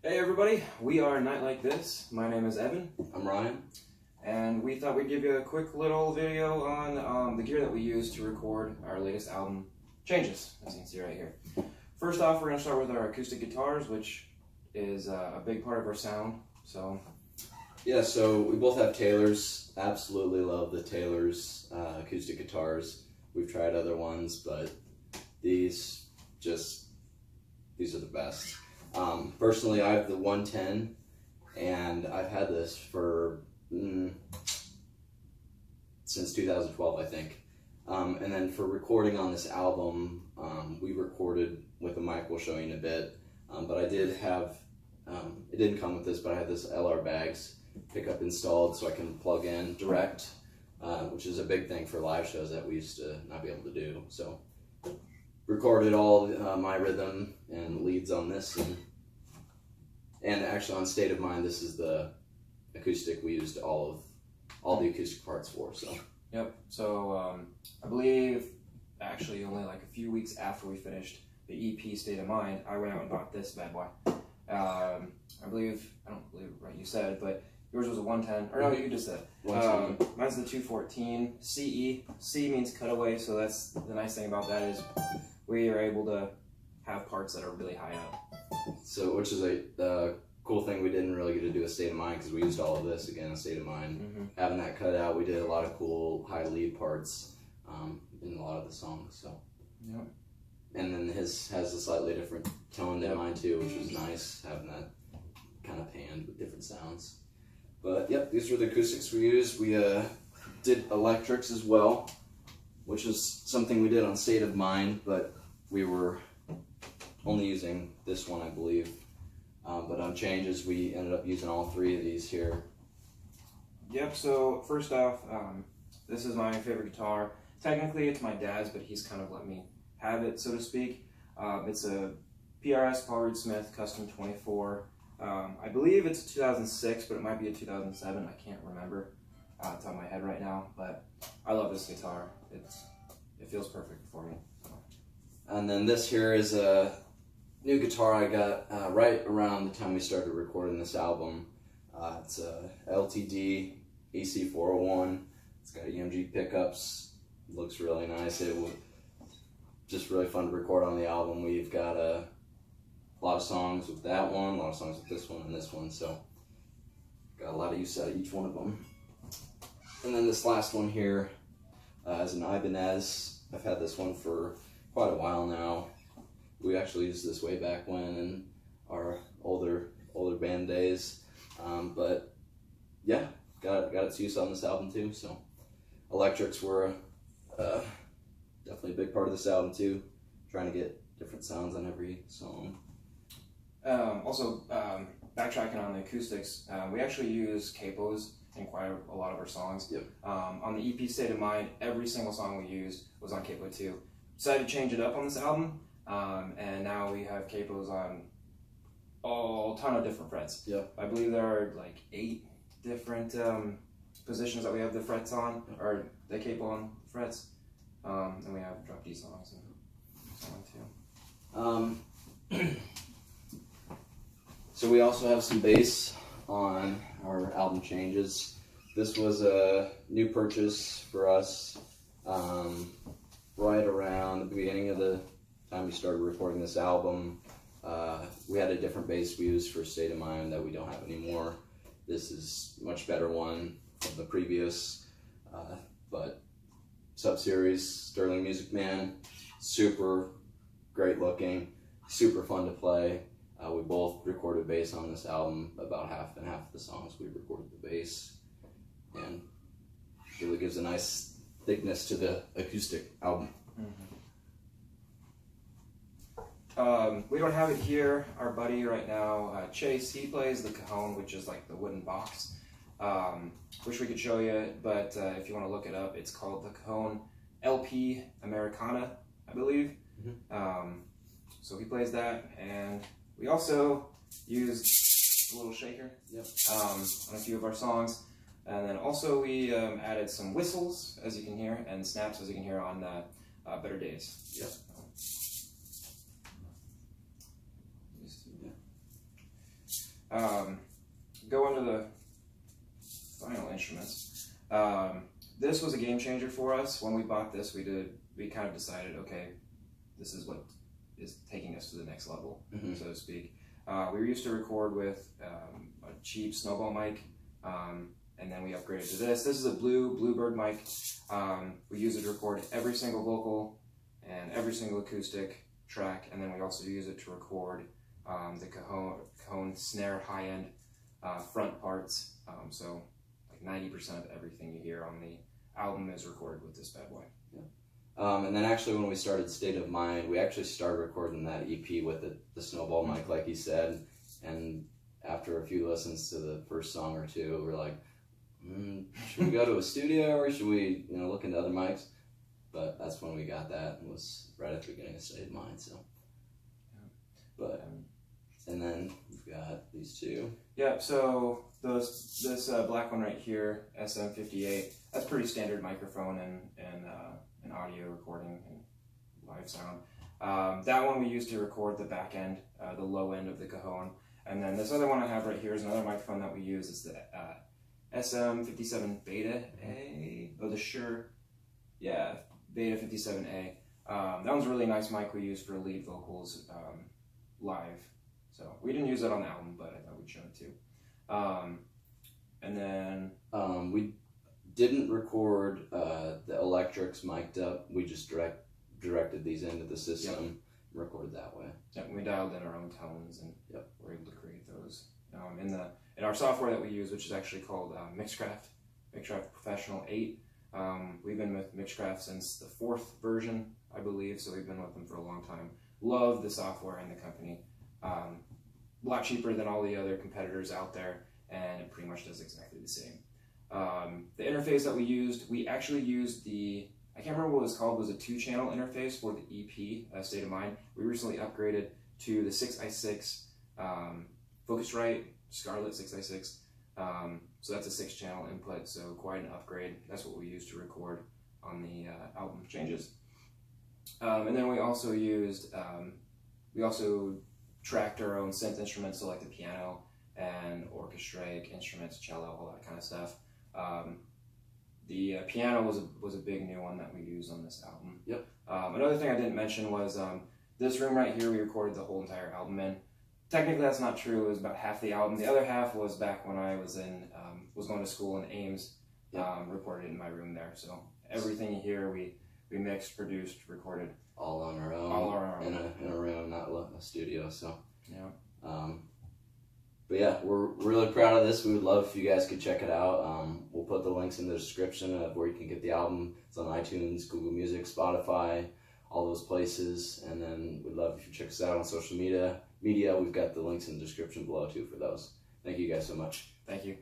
Hey everybody, we are Night Like This. My name is Evan. I'm Ryan. And we thought we'd give you a quick little video on the gear that we use to record our latest album, Changes, as you can see right here. First off, we're going to start with our acoustic guitars, which is a big part of our sound. Yeah, so we both have Taylors. Absolutely love the Taylors acoustic guitars. We've tried other ones, but these are the best. Personally, I have the 110, and I've had this for since 2012, I think. And then for recording on this album, we recorded with a mic we'll show you in a bit. But I did have, it didn't come with this, but I had this LR Baggs pickup installed so I can plug in direct, which is a big thing for live shows that we used to not be able to do. So recorded all my rhythm and leads on this, and actually on State of Mind, this is the acoustic we used all the acoustic parts for. So yep. So I believe actually only like a few weeks after we finished the EP State of Mind, I went out and bought this bad boy. I don't believe right you said, but yours was a 110, or no, you just said. Mine's the 214 CE. C means cutaway, so that's the nice thing about that is we are able to have parts that are really high up. So, which is a cool thing. We didn't really get to do a State of Mind because we used all of this again, a State of Mind. Having that cut out, we did a lot of cool high lead parts in a lot of the songs. So, yep. And then his has a slightly different tone than mine too, which was nice, having that kind of panned with different sounds. But yep, these were the acoustics we used. We did electrics as well, which is something we did on State of Mind, but we were only using this one, I believe. But on Changes, we ended up using all three of these here. Yep, so first off, this is my favorite guitar. Technically, it's my dad's, but he's kind of let me have it, so to speak. It's a PRS Paul Reed Smith Custom 24. I believe it's 2006, but it might be a 2007. I can't remember off the top of my head right now, but I love this guitar. It feels perfect for me. And then this here is a new guitar I got right around the time we started recording this album. It's a LTD AC401. It's got EMG pickups. It looks really nice. It was just really fun to record on the album. We've got a lot of songs with that one, a lot of songs with this one and this one, so got a lot of use out of each one of them. And then this last one here is an Ibanez. I've had this one for quite a while now. We actually used this way back when in our older band days, but yeah, got its use on this album too. So electrics were definitely a big part of this album too, trying to get different sounds on every song. Also, backtracking on the acoustics, we actually use capos in quite a lot of our songs. Yep. On the EP State of Mind, every single song we used was on capo too. Decided to change it up on this album, and now we have capos on a ton of different frets. Yep. I believe there are like 8 different positions that we have the frets on, or the capo on frets. And we have drop D songs and so on too. So we also have some bass on our album Changes. This was a new purchase for us right around the beginning of the time we started recording this album. We had a different bass we used for State of Mind that we don't have anymore. This is a much better one from the previous, but sub-series, Sterling Music Man, super great looking, super fun to play. We both recorded bass on this album, about half and half of the songs we recorded the bass, and really gives a nice thickness to the acoustic album. We don't have it here. Our buddy right now, Chase, he plays the cajon, which is like the wooden box. Wish we could show you, but if you want to look it up, it's called the Cajon LP Americana, I believe. So he plays that, and we also used a little shaker on a few of our songs. And then also we added some whistles, as you can hear, and snaps, as you can hear, on Better Days. Yep. go into the final instruments. This was a game changer for us. When we bought this, we kind of decided, okay, this is what is taking us to the next level, so to speak. We used to record with a cheap Snowball mic, and then we upgraded to this. This is a Bluebird mic. We use it to record every single vocal and every single acoustic track, and then we also use it to record the Cajon snare high-end front parts. So like 90% of everything you hear on the album is recorded with this bad boy. Yeah. And then actually when we started State of Mind, we actually started recording that EP with the Snowball mic, like he said. And after a few listens to the first song or two, we're like, should we go to a studio or should we, look into other mics? But that's when we got that, and was right at the beginning of State of Mind. So, but and then we've got these two. Yeah. So this black one right here, SM58. That's pretty standard microphone and audio recording and live sound. That one we used to record the back end, the low end of the Cajon. And then this other one I have right here is another microphone that we use. It's the SM57 Beta A. Oh, the Shure. Yeah, Beta 57A. That one's a really nice mic we use for lead vocals live. So we didn't use that on the album, but I thought we'd show it too. And then we didn't record the electrics mic'd up. We just directed these into the system, and recorded that way. Yeah, we dialed in our own tones and were able to create those. In our software that we use, which is actually called Mixcraft Professional 8. We've been with Mixcraft since the 4th version, I believe, so we've been with them for a long time. Love the software and the company. A lot cheaper than all the other competitors out there, and it pretty much does exactly the same. The interface that we actually used I can't remember what it was called, it was a 2-channel interface for the EP, State of Mind. We recently upgraded to the 6i6 Focusrite Scarlett 6i6. So that's a 6-channel input, so quite an upgrade. That's what we used to record on the album changes. And then we also used, we also tracked our own synth instruments, so like the piano and orchestrate instruments, cello, all that kind of stuff. The piano was a big new one that we used on this album. Yep. Another thing I didn't mention was this room right here we recorded the whole entire album in. Technically that's not true, it was about half the album. The other half was back when I was going to school in Ames, recorded in my room there. So everything you hear we mixed, produced, recorded. All on our own. All on our own. In a room, not a studio, so. Yeah. But yeah, we're really proud of this. We would love if you guys could check it out. We'll put the links in the description of where you can get the album. It's on iTunes, Google Music, Spotify, all those places. And then we'd love if you check us out on social media. We've got the links in the description below too for those. Thank you guys so much. Thank you.